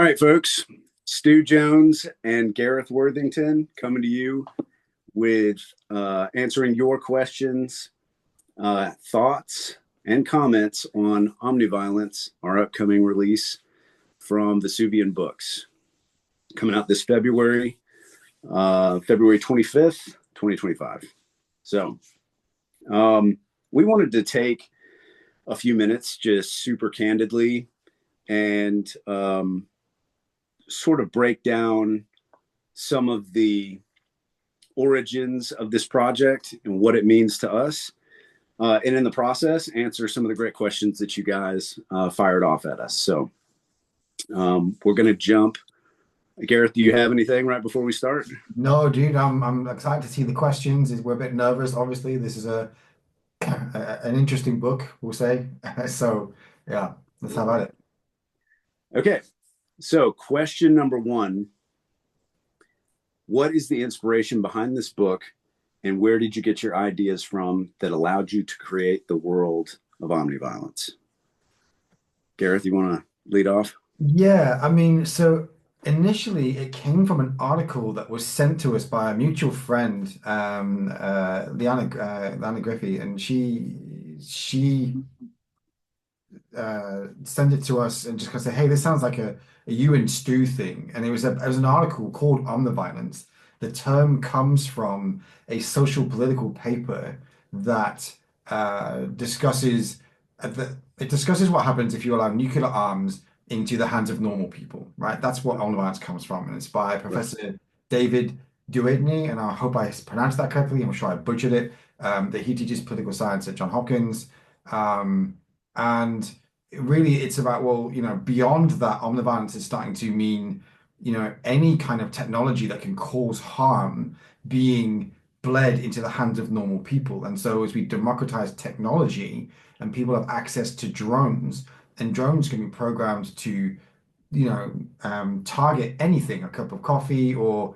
right, folks. Stu Jones and Gareth Worthington coming to you with answering your questions, thoughts, and comments on Omniviolence, our upcoming release from Vesuvian Books, coming out this February, February 25th, 2025. So we wanted to take a few minutes just super candidly and sort of break down some of the origins of this project and what it means to us. And in the process, answer some of the great questions that you guys fired off at us. So we're going to jump. Gareth, do you have anything right before we start? No, dude, I'm excited to see the questions. We're a bit nervous, obviously. This is an interesting book, we'll say. So yeah, let's have at it. Okay. So question number one, what is the inspiration behind this book and where did you get your ideas from that allowed you to create the world of Omniviolence? Gareth, you want to lead off? Yeah, I mean, so initially it came from an article that was sent to us by a mutual friend, Leanna Griffey, and she sent it to us and just kind of say, "Hey, this sounds like a you and Stu thing." And it was an article called "Omniviolence." The term comes from a social political paper that discusses it discusses what happens if you allow nuclear arms into the hands of normal people, right? That's what omniviolence comes from, and it's by Right. Professor David Duedney, and I hope I pronounced that correctly. I'm sure I butchered it. That he teaches political science at Johns Hopkins. And really it's about, well, beyond that, omniviolence is starting to mean, any kind of technology that can cause harm being bled into the hands of normal people. And so as we democratize technology and people have access to drones, and drones can be programmed to, target anything, a cup of coffee or,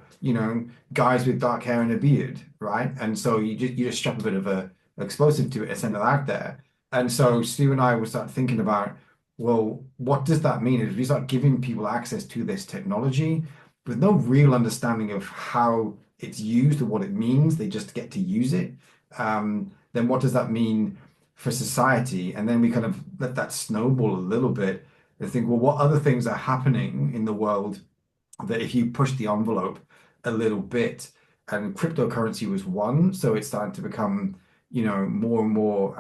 guys with dark hair and a beard, right? And so you just strap a bit of a explosive to it and send it out there. And so Stu and I would start thinking about, well, what does that mean? If we start giving people access to this technology with no real understanding of how it's used or what it means, they just get to use it. Then what does that mean for society? And then we kind of let that snowball a little bit and think, well, what other things are happening in the world that if you push the envelope a little bit, and cryptocurrency was one, so it's starting to become, more and more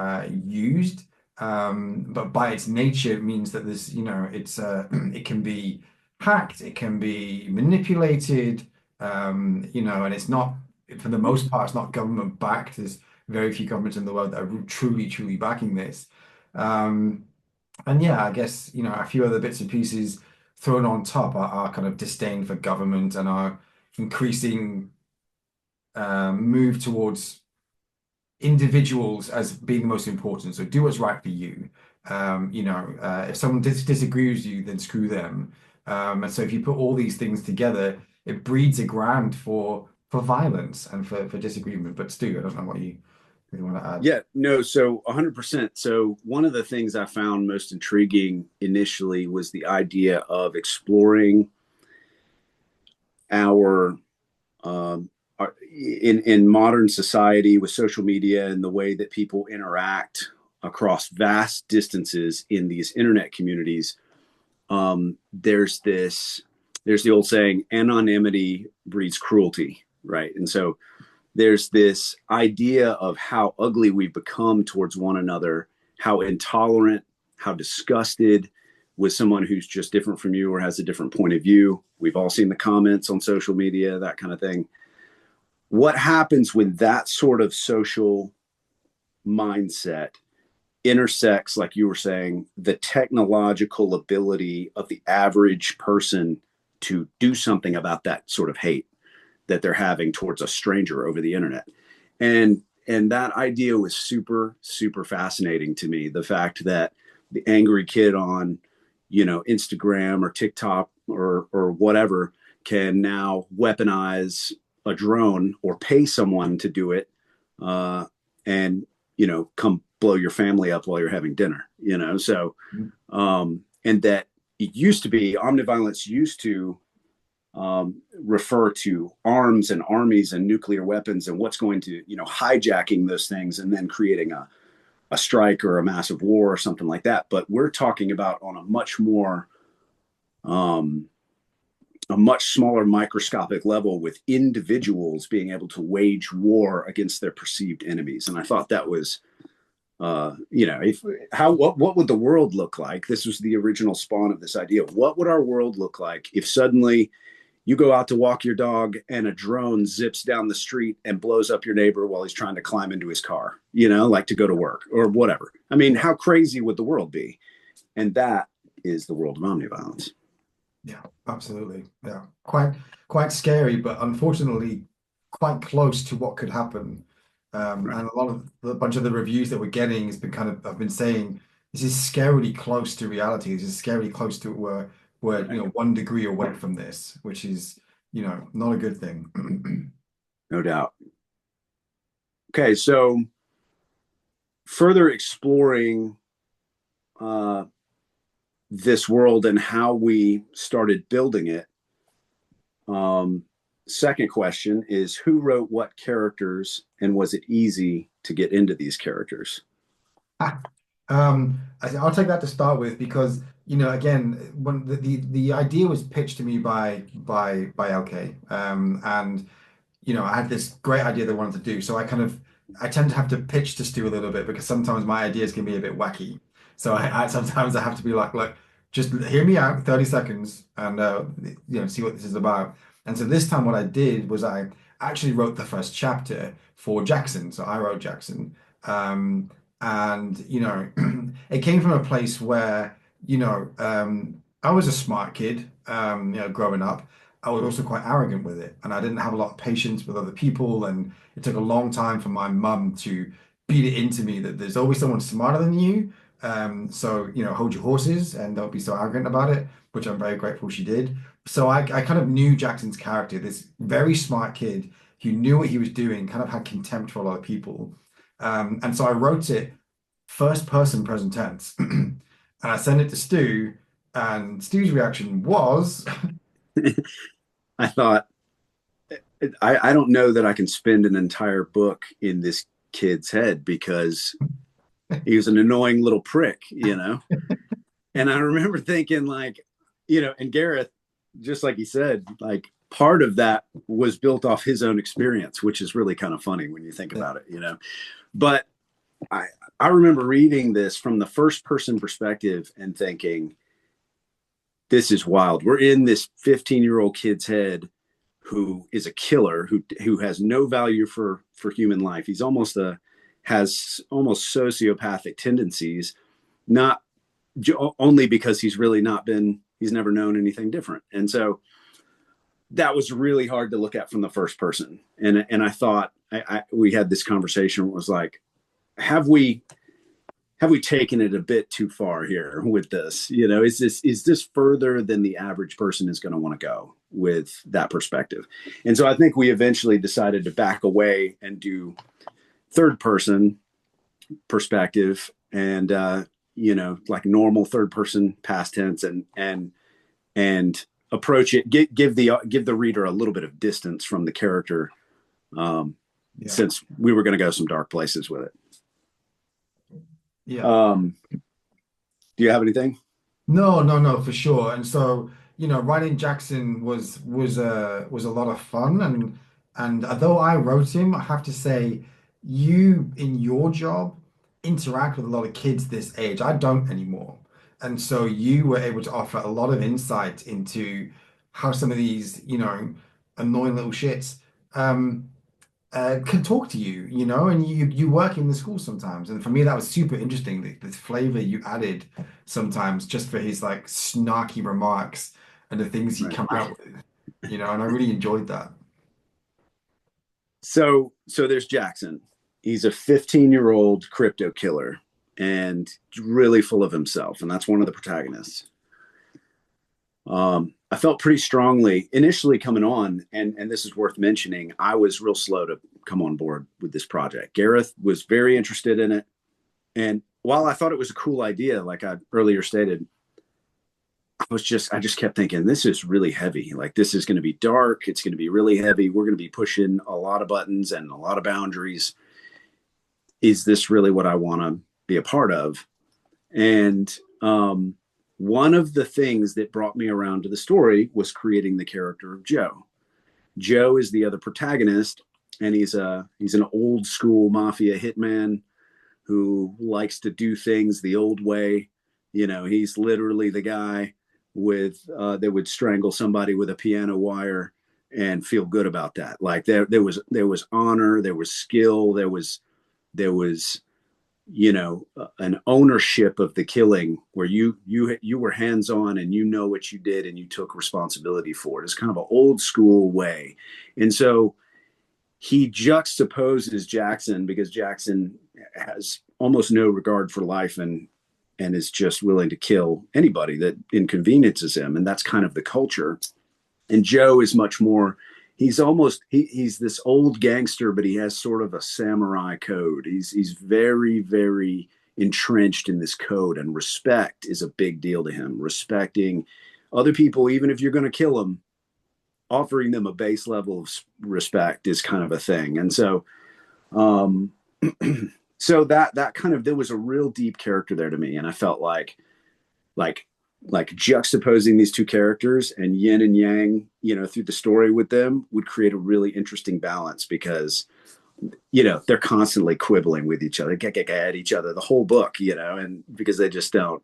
used. But by its nature, it means that there's, it's it can be hacked, it can be manipulated, and it's not, for the most part, it's not government backed. There's very few governments in the world that are truly, truly backing this. Um, and yeah, I guess, a few other bits and pieces thrown on top are kind of disdain for government and our increasing move towards individuals as being the most important. So do what's right for you. If someone disagrees with you, then screw them. And so if you put all these things together, it breeds a ground for violence and for disagreement. But Stu, I don't know what you really want to add. Yeah, no, so 100%. So one of the things I found most intriguing initially was the idea of exploring our in modern society with social media and the way that people interact across vast distances in these internet communities. There's the old saying, anonymity breeds cruelty, right? And so there's this idea of how ugly we've become towards one another, how intolerant, how disgusted with someone who's just different from you or has a different point of view. We've all seen the comments on social media, that kind of thing. What happens when that sort of social mindset intersects, like you were saying, the technological ability of the average person to do something about that sort of hate that they're having towards a stranger over the internet? And that idea was super, super fascinating to me. The fact that the angry kid on, Instagram or TikTok or whatever can now weaponize a drone or pay someone to do it, and come blow your family up while you're having dinner. So and that it used to be omniviolence used to refer to arms and armies and nuclear weapons and what's going to, hijacking those things and then creating a strike or a massive war or something like that. But we're talking about on a much more, a much smaller microscopic level with individuals being able to wage war against their perceived enemies. And I thought that was, what would the world look like? This was the original spawn of this idea. What would our world look like if suddenly you go out to walk your dog and a drone zips down the street and blows up your neighbor while he's trying to climb into his car, like to go to work or whatever? I mean, how crazy would the world be? And that is the world of omniviolence. Yeah, absolutely. Yeah, quite scary, but unfortunately quite close to what could happen. Right. And a bunch of the reviews that we're getting has been I've been saying this is scarily close to reality. This is scarily close to where we're, Right. 1 degree away from this, which is, not a good thing. No doubt. Okay, so further exploring this world and how we started building it. Second question is, who wrote what characters, and was it easy to get into these characters? I'll take that to start with because, again, when the idea was pitched to me by LK, and I had this great idea that I wanted to do. So I tend to have to pitch to Stu a little bit because sometimes my ideas can be a bit wacky. So sometimes I have to be like, look, just hear me out, 30 seconds, and see what this is about. And so this time, what I did was I actually wrote the first chapter for Jackson. So I wrote Jackson, and it came from a place where I was a smart kid, growing up. I was also quite arrogant with it, and I didn't have a lot of patience with other people, and it took a long time for my mum to beat it into me that there's always someone smarter than you. So hold your horses and don't be so arrogant about it, which I'm very grateful she did. So I kind of knew Jackson's character, this very smart kid who knew what he was doing, kind of had contempt for a lot of people. And so I wrote it first person present tense, and I sent it to Stu, and Stu's reaction was, I thought, I don't know that I can spend an entire book in this kid's head because he was an annoying little prick. And I remember thinking, like, and Gareth, just like he said, like, part of that was built off his own experience, which is really kind of funny when you think about it. But I remember reading this from the first person perspective and thinking, this is wild. We're in this 15-year-old kid's head who is a killer, who has no value for human life. He's has almost sociopathic tendencies, not only because he's never known anything different. And so that was really hard to look at from the first person. And I thought, we had this conversation where it was like, have we taken it a bit too far here with this? Is this further than the average person is going to want to go with that perspective? And so I think we eventually decided to back away and do third person perspective and like normal third person past tense and approach it, give the reader a little bit of distance from the character, since we were going to go some dark places with it. Yeah. Do you have anything? No, for sure. And so, writing Jackson was a lot of fun, and although I wrote him, I have to say, you in your job interact with a lot of kids this age. I don't anymore. And so you were able to offer a lot of insight into how some of these, annoying little shits can talk to you, and you work in the school sometimes. And for me, that was super interesting. The flavor you added sometimes just for his like snarky remarks and the things he Right. come out with, and I really enjoyed that. So there's Jackson. He's a 15-year-old crypto killer and really full of himself. And that's one of the protagonists. I felt pretty strongly initially coming on, and this is worth mentioning, I was real slow to come on board with this project. Gareth was very interested in it. And while I thought it was a cool idea, like I earlier stated, I just kept thinking, this is really heavy. Like, this is going to be dark. It's going to be really heavy. We're going to be pushing a lot of buttons and a lot of boundaries. Is this really what I want to be a part of? And one of the things that brought me around to the story was creating the character of Joe. Joe is the other protagonist, and he's an old school mafia hitman who likes to do things the old way. You know, he's literally the guy with that would strangle somebody with a piano wire and feel good about that. Like there was honor, there was skill, there was you know an ownership of the killing where you were hands on and you know what you did and you took responsibility for it. It's kind of an old school way, and so he juxtaposes Jackson because Jackson has almost no regard for life and is just willing to kill anybody that inconveniences him, and that's kind of the culture. And Joe is much more, he's this old gangster, but he has sort of a samurai code. He's very, very entrenched in this code, and respect is a big deal to him. Respecting other people, even if you're going to kill them, offering them a base level of respect is kind of a thing. And so so that kind of, there was a real deep character there to me, and I felt like juxtaposing these two characters and yin and yang, you know, through the story with them would create a really interesting balance, because you know they're constantly quibbling with each other, at each other the whole book, you know, and because they just don't.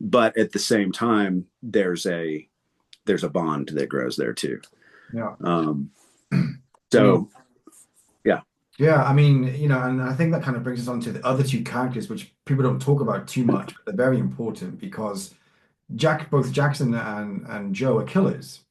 But at the same time, there's a bond that grows there too. Yeah. So I mean, yeah. yeah, I mean, you know, and I think that kind of brings us on to the other two characters, which people don't talk about too much, but they're very important because both Jackson and Joe are killers,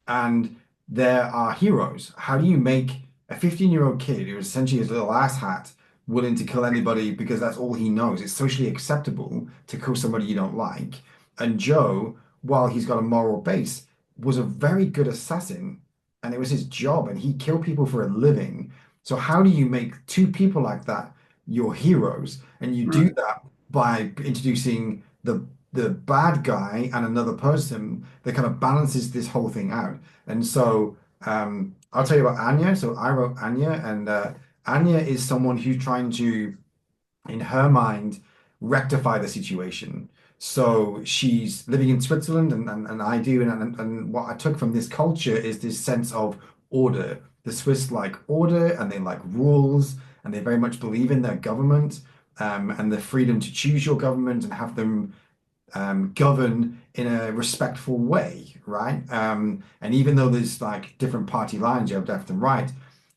and there are heroes. How do you make a 15-year-old kid who essentially is a little asshat willing to kill anybody because that's all he knows? It's socially acceptable to kill somebody you don't like. And Joe, while he's got a moral base, was a very good assassin, and it was his job, and he killed people for a living. So how do you make two people like that your heroes? And you do Right. that by introducing the bad guy and another person that kind of balances this whole thing out. And so I'll tell you about Anya. So I wrote Anya, and Anya is someone who's trying to, in her mind, rectify the situation. So she's living in Switzerland, and I do, and what I took from this culture is this sense of order. The Swiss like order, and they like rules, and they very much believe in their government, and the freedom to choose your government and have them govern in a respectful way, right? And even though there's like different party lines, you have left and right,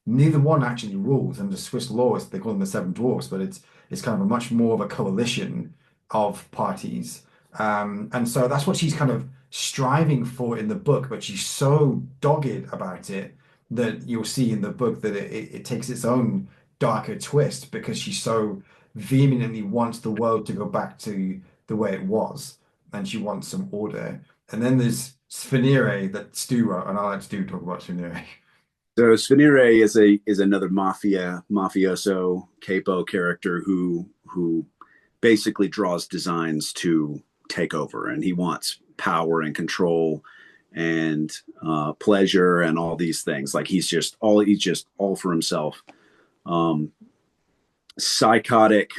neither one actually rules. And the Swiss laws, they call them the Seven Dwarfs, but it's kind of a much more of a coalition of parties. And so that's what she's kind of striving for in the book, but she's so dogged about it that you'll see in the book that it takes its own darker twist because she so vehemently wants the world to go back to the way it was, and she wants some order. And then there's Svenire that Stu wrote, and I let Stu talk about Svenire. So Svenire is another mafioso capo character who basically draws designs to take over, and he wants power and control and pleasure and all these things. Like he's just all for himself. Psychotic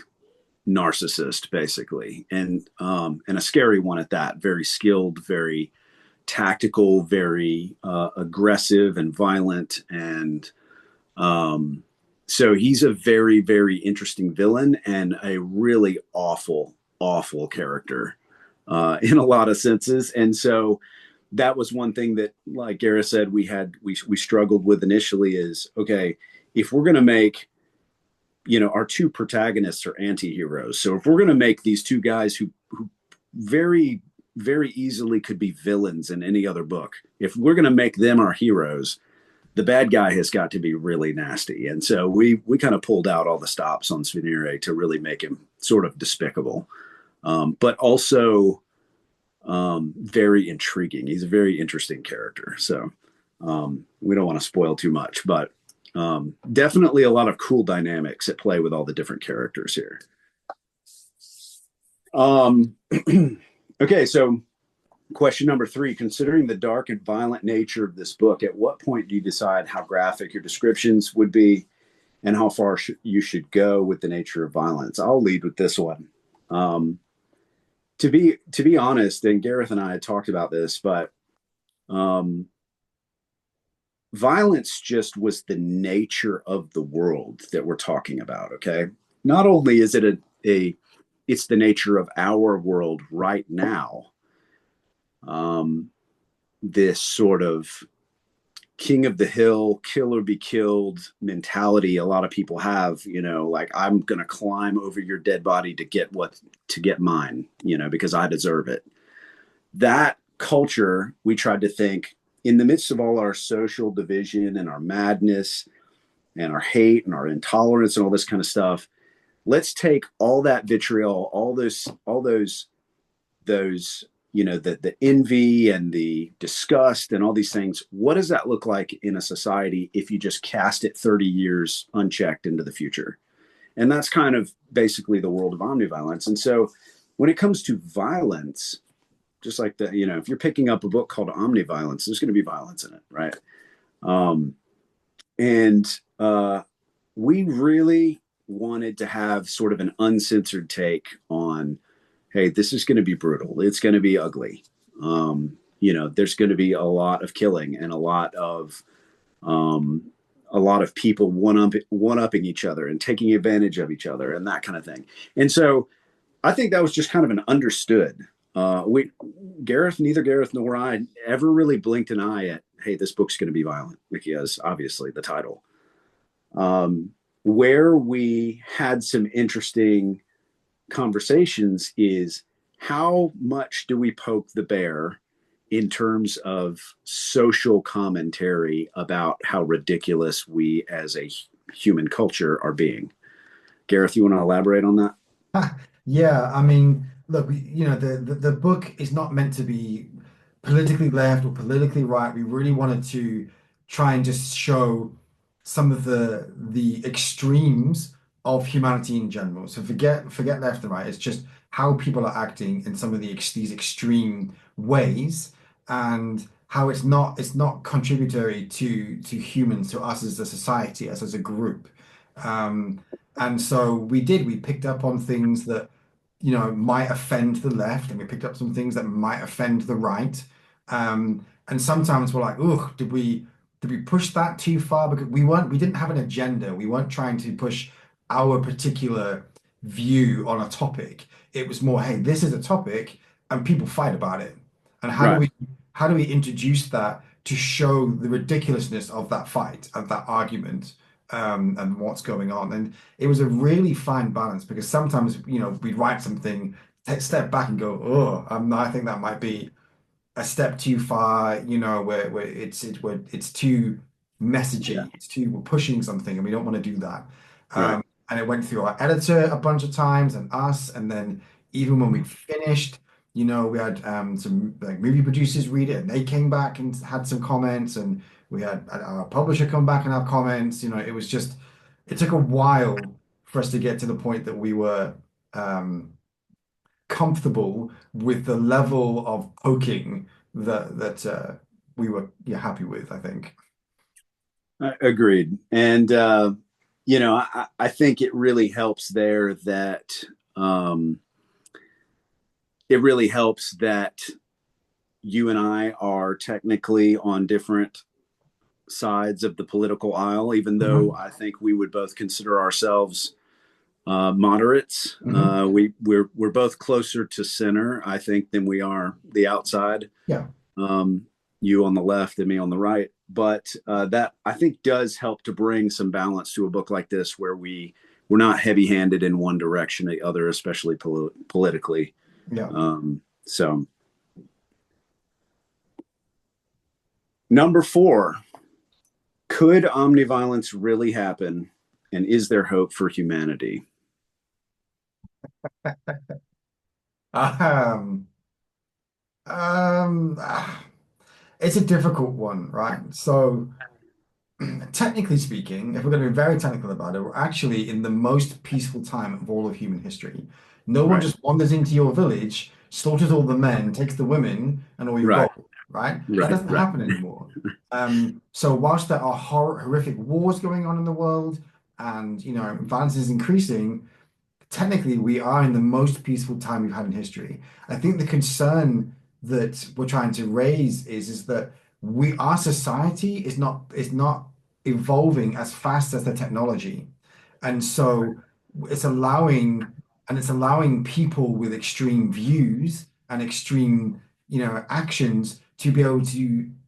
narcissist, basically, and a scary one at that. Very skilled, very tactical, very aggressive and violent, and so he's a very, very interesting villain and a really awful, awful character in a lot of senses. And so that was one thing that, like Gareth said, we struggled with initially is, okay, if we're going to make, you know, our two protagonists are anti-heroes. So if we're going to make these two guys who very, very easily could be villains in any other book, if we're going to make them our heroes, the bad guy has got to be really nasty. And so we kind of pulled out all the stops on Svenire to really make him sort of despicable, but also very intriguing. He's a very interesting character. So we don't want to spoil too much, but definitely a lot of cool dynamics at play with all the different characters here. Okay, so Question number three, considering the dark and violent nature of this book, at what point do you decide how graphic your descriptions would be and how far you should go with the nature of violence? I'll lead with this one. To be honest, and Gareth and I had talked about this, but um, violence just was the nature of the world that we're talking about. Okay, not only is it it's the nature of our world right now. This sort of king of the hill, kill or be killed mentality a lot of people have, like I'm gonna climb over your dead body to get mine, because I deserve it. That culture, we tried to think in the midst of all our social division and our madness and our hate and our intolerance and all this kind of stuff, let's take all that vitriol, those the envy and the disgust and all these things. What does that look like in a society if you just cast it 30 years unchecked into the future? And that's kind of basically the world of omniviolence. And so when it comes to violence, just like if you're picking up a book called Omniviolence, there's going to be violence in it, right? And we really wanted to have sort of an uncensored take on, hey, this is going to be brutal. It's going to be ugly. There's going to be a lot of killing and a lot of people one-upping each other and taking advantage of each other and that kind of thing. And so I think that was just kind of an understood. Neither Gareth nor I ever really blinked an eye at, hey, this book's going to be violent, because obviously the title. Where we had some interesting conversations is how much do we poke the bear in terms of social commentary about how ridiculous we as a human culture are being. Gareth, you want to elaborate on that? Yeah, I mean, look, the book is not meant to be politically left or politically right. We really wanted to try and just show some of the extremes of humanity in general. So forget left and right. It's just how people are acting in some of these extreme ways, and how it's not contributory to humans, to us as a society, as a group. Um, and so we picked up on things that might offend the left, and we picked up some things that might offend the right. And sometimes we're like, oh, did we push that too far? Because we didn't have an agenda. We weren't trying to push our particular view on a topic. It was more, hey, this is a topic and people fight about it. And Right, how do we introduce that to show the ridiculousness of that fight, of that argument, and what's going on? And it was a really fine balance, because sometimes, we'd write something, step back and go, oh, I think that might be a step too far, where it's too yeah, messagey, we're pushing something, and we don't want to do that. right, And it went through our editor a bunch of times and us, and then even when we finished, we had some like movie producers read it, and they came back and had some comments, and we had our publisher come back and have comments. It took a while for us to get to the point that we were comfortable with the level of poking that we were, yeah, happy with, I think. agreed. And I think it really helps there that um, it really helps that you and I are technically on different sides of the political aisle, even though Hmm. I think we would both consider ourselves moderates. Hmm. We're both closer to center, I think, than we are the outside. Yeah. Um, you on the left and me on the right. But that I think does help to bring some balance to a book like this, where we're not heavy-handed in one direction or the other, especially politically. Yeah. So number four, could omniviolence really happen, and is there hope for humanity? Um, ah, it's a difficult one, right? So, technically speaking, if we're going to be very technical about it, we're actually in the most peaceful time of all of human history. No one Right. just wanders into your village, slaughters all the men, takes the women and all your Right. gold, right? That Right. doesn't Right. happen anymore. So whilst there are horrific wars going on in the world and, violence is increasing, technically we are in the most peaceful time we've had in history. I think the concern that we're trying to raise is that our society is not evolving as fast as the technology. And so it's allowing it's allowing people with extreme views and extreme, actions to be able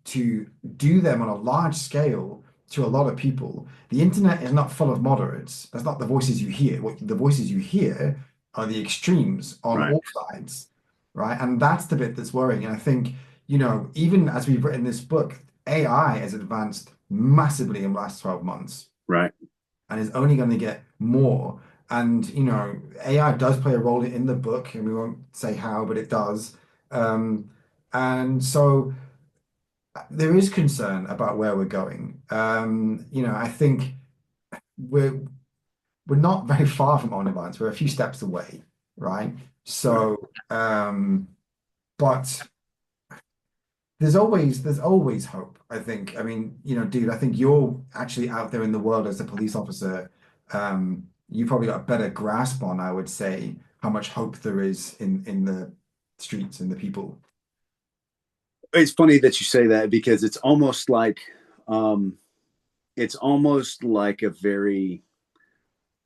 to do them on a large scale to a lot of people. The internet is not full of moderates. That's not the voices you hear. The voices you hear are the extremes on Right. all sides, right? And that's the bit that's worrying. And I think, even as we've written this book, AI has advanced massively in the last 12 months Right. and is only going to get more. And, AI does play a role in the book, and we won't say how, but it does. Um, and so there is concern about where we're going. I think we're we're not very far from omniviolence. We're a few steps away, right? Right. So, but there's always hope, I think. I mean, dude, I think you're actually out there in the world as a police officer. You probably got a better grasp on, I would say, how much hope there is in the streets and the people. It's funny that you say that because um, it's almost like a very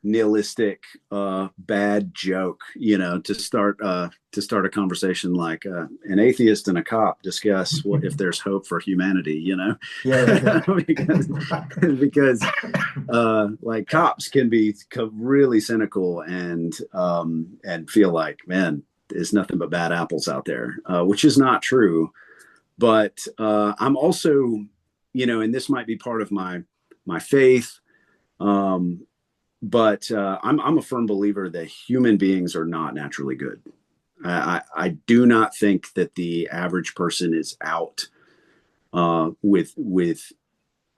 nihilistic bad joke, to start a conversation like an atheist and a cop discuss what if there's hope for humanity, Yeah, yeah, because because like cops can be really cynical and feel like, man, there's nothing but bad apples out there, which is not true. But I'm also, and this might be part of my faith. um, but I'm a firm believer that human beings are not naturally good. I do not think that the average person is out with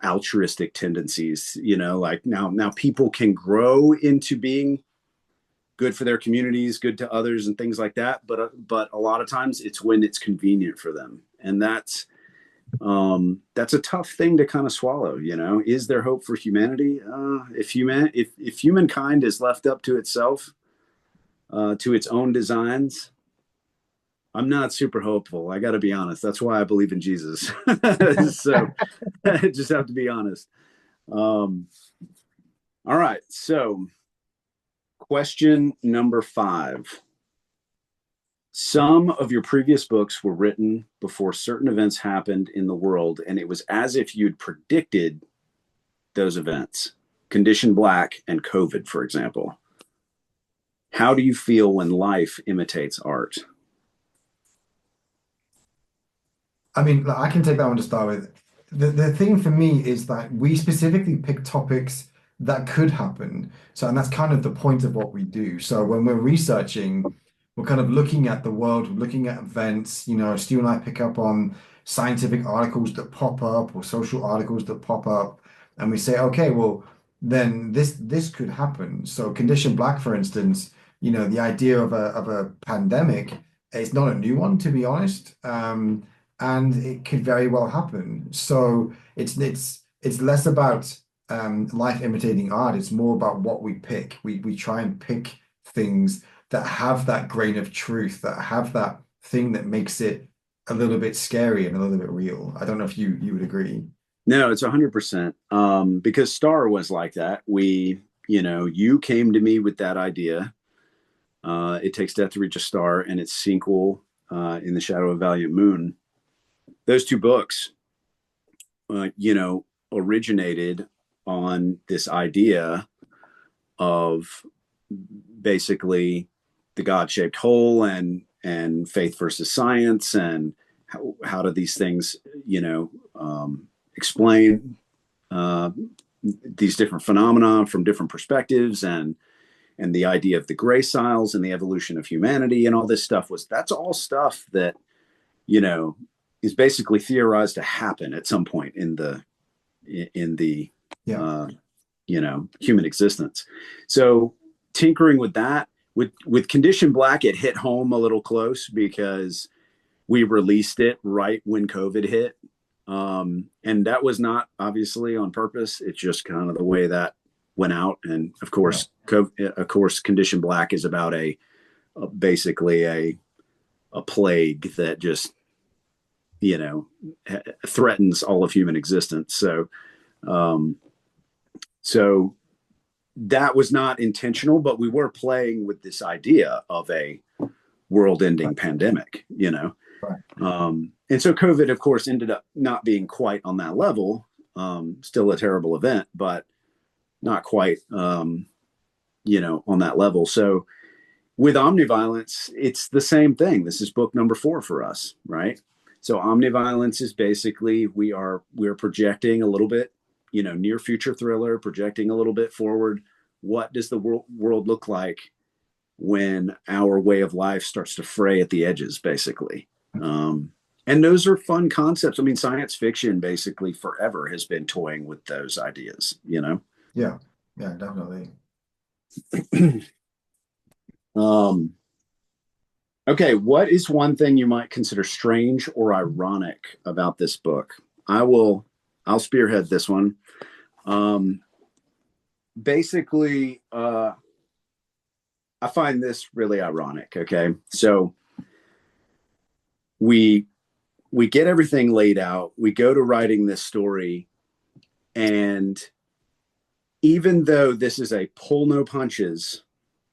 altruistic tendencies. Like now people can grow into being good for their communities, good to others, and things like that. But a lot of times it's when it's convenient for them, and that's a tough thing to kind of swallow. Is there hope for humanity? If humankind is left up to itself, to its own designs, I'm not super hopeful. I got to be honest. That's why I believe in Jesus. So I just have to be honest. um, all right, so question number 5. Some of your previous books were written before certain events happened in the world, and it was as if you'd predicted those events. Condition Black and COVID, for example. How do you feel when life imitates art? I mean, like, I can take that one to start with. The thing for me is that we specifically pick topics that could happen. So, and that's kind of the point of what we do. So when we're researching, we're kind of looking at the world, we're looking at events. Stu and I pick up on scientific articles that pop up or social articles that pop up, and we say, okay, well, then this could happen. So Condition Black, for instance, the idea of a pandemic, it's not a new one, to be honest. And it could very well happen. So it's less about life imitating art. It's more about what we pick. We try and pick things that have that grain of truth, that have that thing that makes it a little bit scary and a little bit real. I don't know if you would agree. No, it's 100%. Because Star was like that. You came to me with that idea. It Takes Death to Reach a Star and its sequel, In the Shadow of Valiant Moon. Those two books, originated on this idea of basically the God-shaped hole and faith versus science, and how do these things, explain uh, these different phenomena from different perspectives, and the idea of the gray siles and the evolution of humanity and all this stuff. That's all stuff that you know is basically theorized to happen at some point in the Yeah. human existence. So tinkering with that with Condition Black, it hit home a little close because we released it right when COVID hit. And that was not obviously on purpose. It's just kind of the way that went out. And of course, Condition Black is about basically a plague that just, threatens all of human existence. So that was not intentional, but we were playing with this idea of a world-ending pandemic, Right. And so COVID, of course, ended up not being quite on that level. Still a terrible event, but not quite, on that level. So with Omniviolence, it's the same thing. This is book number 4 for us, right? So Omniviolence is basically we're projecting a little bit, near future thriller, projecting a little bit forward. What does the world look like when our way of life starts to fray at the edges, basically? And those are fun concepts. I mean, science fiction basically forever has been toying with those ideas, Yeah, definitely. Okay, what is one thing you might consider strange or ironic about this book? I'll spearhead this one. Basically, I find this really ironic. Okay, so we get everything laid out. We go to writing this story, and even though this is a pull no punches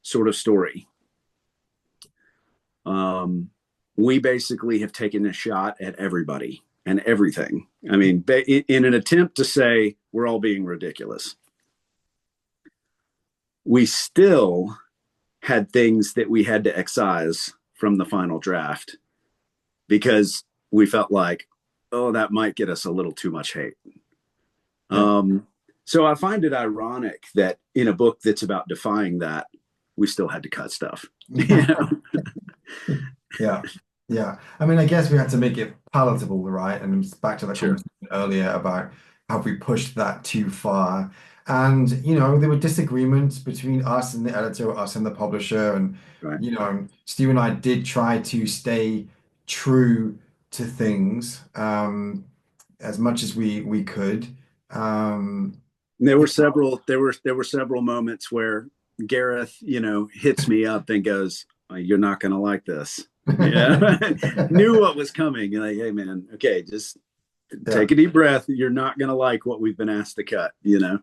sort of story, we basically have taken a shot at everybody and everything. I mean, in an attempt to say we're all being ridiculous, we still had things that we had to excise from the final draft because we felt like, oh, that might get us a little too much hate. Yeah. So I find it ironic that in a book that's about defying that, we still had to cut stuff. Yeah. Yeah. I mean, I guess we had to make it palatable, right? And it's back to the Sure. conversation earlier about have we pushed that too far? And, there were disagreements between us and the editor, us and the publisher. And, Right. Steve and I did try to stay true to things as much as we could. There were several moments where Gareth, hits me up and goes, "You're not going to like this." Yeah, knew what was coming. You're like, hey man, okay, just take a deep breath. You're not going to like what we've been asked to cut. Yeah.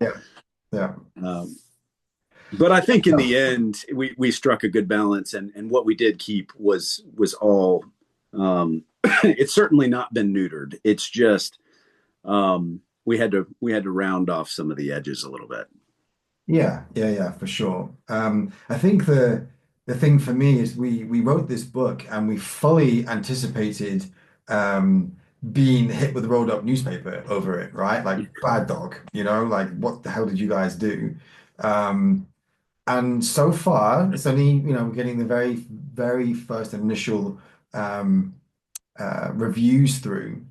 But I think in the end, we struck a good balance, and what we did keep was all. It's certainly not been neutered. It's just we had to round off some of the edges a little bit. Yeah, for sure. I think the thing for me is we wrote this book and we fully anticipated being hit with a rolled up newspaper over it, right? Like bad dog, like what the hell did you guys do? And so far, it's only, we're getting the very, very first initial reviews through,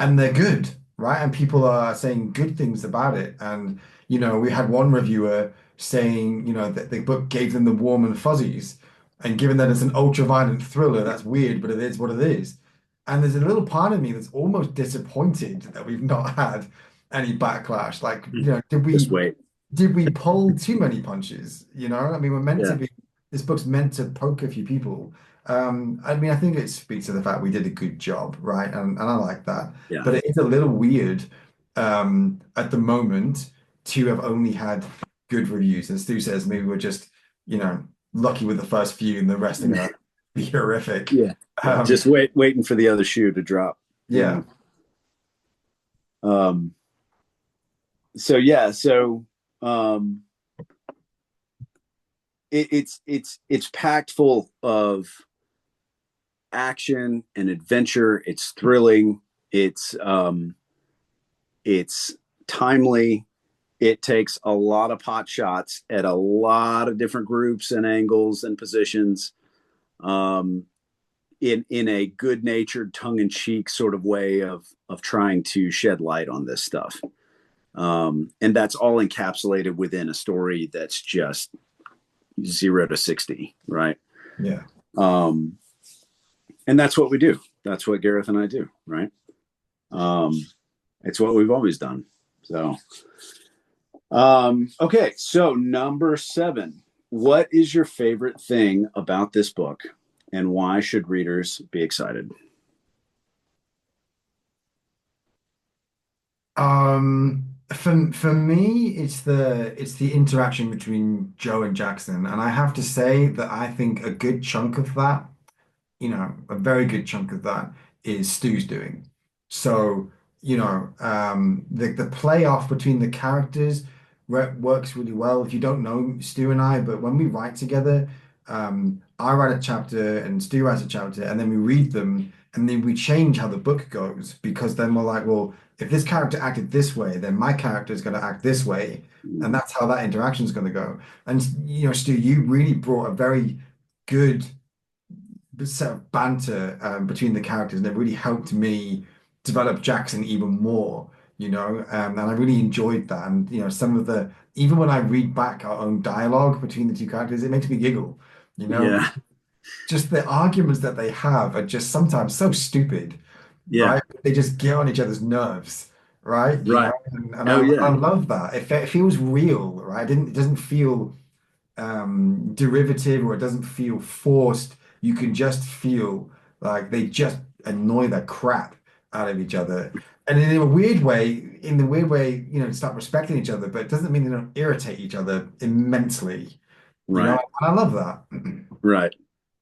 and they're good, right? And people are saying good things about it. And, we had one reviewer saying, that the book gave them the warm and fuzzies. And given that it's an ultra-violent thriller, that's weird, but it is what it is. And there's a little part of me that's almost disappointed that we've not had any backlash. Like, Just wait. did we pull too many punches? I mean, we're meant to Yeah. be, this book's meant to poke a few people. I mean, I think it speaks to the fact we did a good job, right? And I like that. Yeah. But it is a little weird at the moment to have only had good reviews. And Stu says maybe we're just, lucky with the first few and the rest are gonna be horrific. Yeah. Just waiting for the other shoe to drop. Yeah. So yeah, so it's packed full of action and adventure. It's thrilling. It's timely. It takes a lot of pot shots at a lot of different groups and angles and positions, in a good-natured, tongue-in-cheek sort of way of trying to shed light on this stuff. And that's all encapsulated within a story that's just 0 to 60, right? Yeah. Um, and that's what we do. That's what Gareth and I do, right? Um, it's what we've always done. So, okay. So number 7, what is your favorite thing about this book, and why should readers be excited? For me, it's the interaction between Joe and Jackson, and I have to say that I think a good chunk of that, a very good chunk of that is Stu's doing. So, the play off between the characters works really well. If you don't know Stu and I, but when we write together, I write a chapter and Stu writes a chapter, and then we read them, and then we change how the book goes because then we're like, well, if this character acted this way, then my character is going to act this way, and that's how that interaction is going to go. And Stu, you really brought a very good set of banter between the characters, and it really helped me develop Jackson even more, and I really enjoyed that. And some of the even when I read back our own dialogue between the two characters, it makes me giggle, Yeah. just the arguments that they have are just sometimes so stupid, Yeah. right? They just get on each other's nerves, right? Right. And Oh, I yeah. love that. It feels real, right? It doesn't feel derivative or it doesn't feel forced. You can just feel like they just annoy the crap out of each other. And in the weird way, start respecting each other, but it doesn't mean they don't irritate each other immensely, Right. and I love that. Right.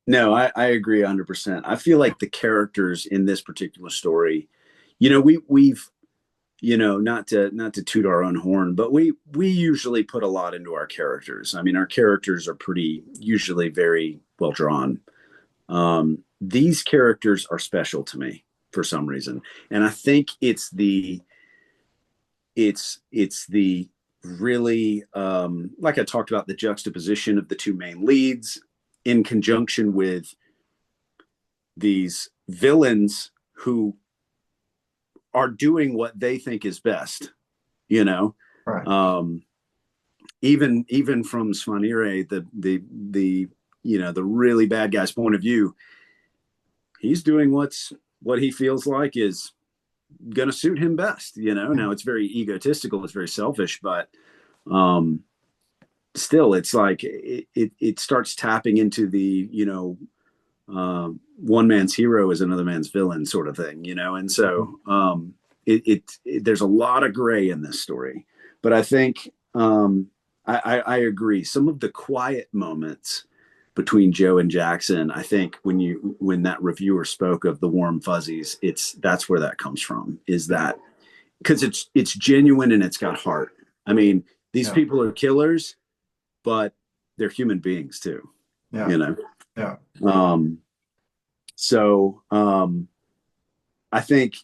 No, I agree 100%. I feel like the characters in this particular story, we've, not to toot our own horn, but we usually put a lot into our characters. I mean, our characters are pretty usually very well drawn. These characters are special to me for some reason, and I think it's the really, like I talked about, the juxtaposition of the two main leads in conjunction with these villains who are doing what they think is best, you know. Right. Um, even from Svanire, the really bad guy's point of view, he's doing what he feels like is going to suit him best. Now it's very egotistical, it's very selfish, but um, still, it's like it starts tapping into the one man's hero is another man's villain sort of thing, and so there's a lot of gray in this story, but I think I agree. Some of the quiet moments between Joe and Jackson, I think when that reviewer spoke of the warm fuzzies, that's where that comes from. Is that because it's genuine and it's got heart. I mean, these Yeah. people are killers, but they're human beings too. Yeah. Yeah. Um, so I think,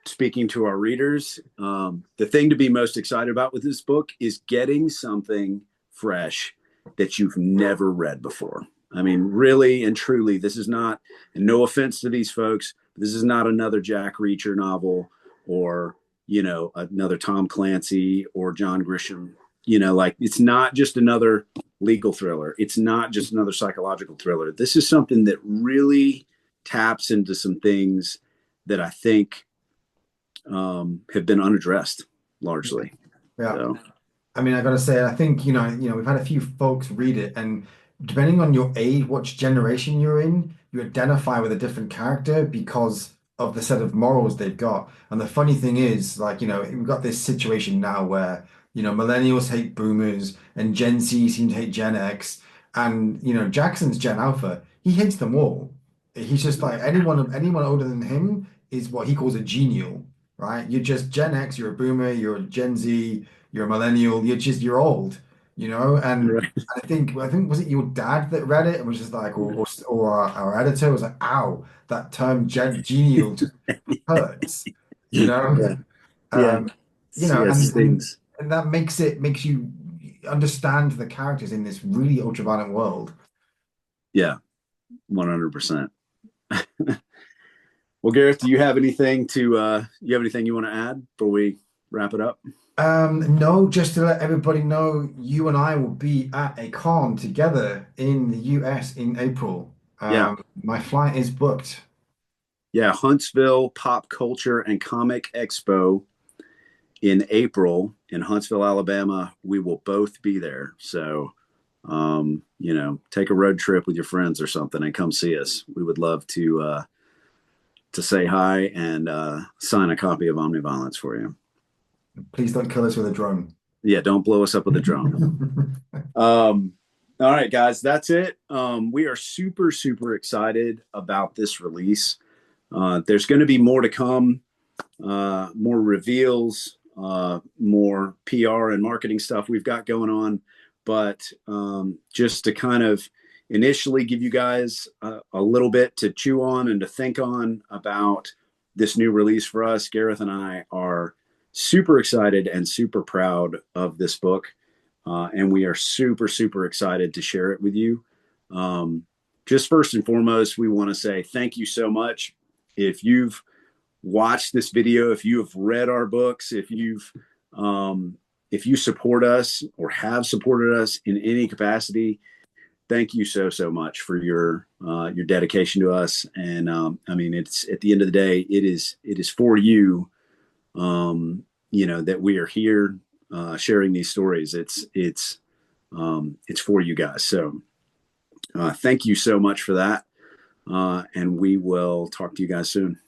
speaking to our readers, the thing to be most excited about with this book is getting something fresh that you've never read before. I mean, really and truly, this is not, and no offense to these folks, this is not another Jack Reacher novel or, another Tom Clancy or John Grisham. Like, it's not just another legal thriller. It's not just another psychological thriller. This is something that really taps into some things that I think have been unaddressed largely. Yeah. So, I mean, I gotta say, I think, we've had a few folks read it, and depending on your age, which generation you're in, you identify with a different character because of the set of morals they've got. And the funny thing is, like, we've got this situation now where, millennials hate boomers and Gen Z seem to hate Gen X. And, Jackson's Gen Alpha, he hates them all. He's just like anyone older than him is what he calls a genial, right? You're just Gen X, you're a boomer, you're a Gen Z, you're a millennial, you're old, and right. I think was it your dad that read it and was just like, or our editor was like, ow, that term genial just hurts, you know, Yeah. Yeah. um, Yeah. and Stings. that makes you understand the characters in this really ultraviolet world. Yeah. 100%. Well, Gareth, do you have anything you want to add before we wrap it up? No, just to let everybody know, you and I will be at a con together in the US in April. Yeah. My flight is booked. Yeah. Huntsville Pop Culture and Comic Expo in April in Huntsville, Alabama. We will both be there. So, take a road trip with your friends or something and come see us. We would love to say hi and sign a copy of Omniviolence for you. Please don't kill us with a drone. Yeah, don't blow us up with a drone. Um, all right, guys, that's it. We are super, super excited about this release. There's going to be more to come, more reveals, more PR and marketing stuff we've got going on. But just to kind of initially give you guys a little bit to chew on and to think on about this new release for us, Gareth and I are super excited and super proud of this book. And we are super, super excited to share it with you. Just first and foremost, we want to say thank you so much. If you've watched this video, if you have read our books, if you support us or have supported us in any capacity, thank you so so much for your dedication to us. And I mean, it's at the end of the day, it is for you, that we are here sharing these stories. It's for you guys. So thank you so much for that, and we will talk to you guys soon.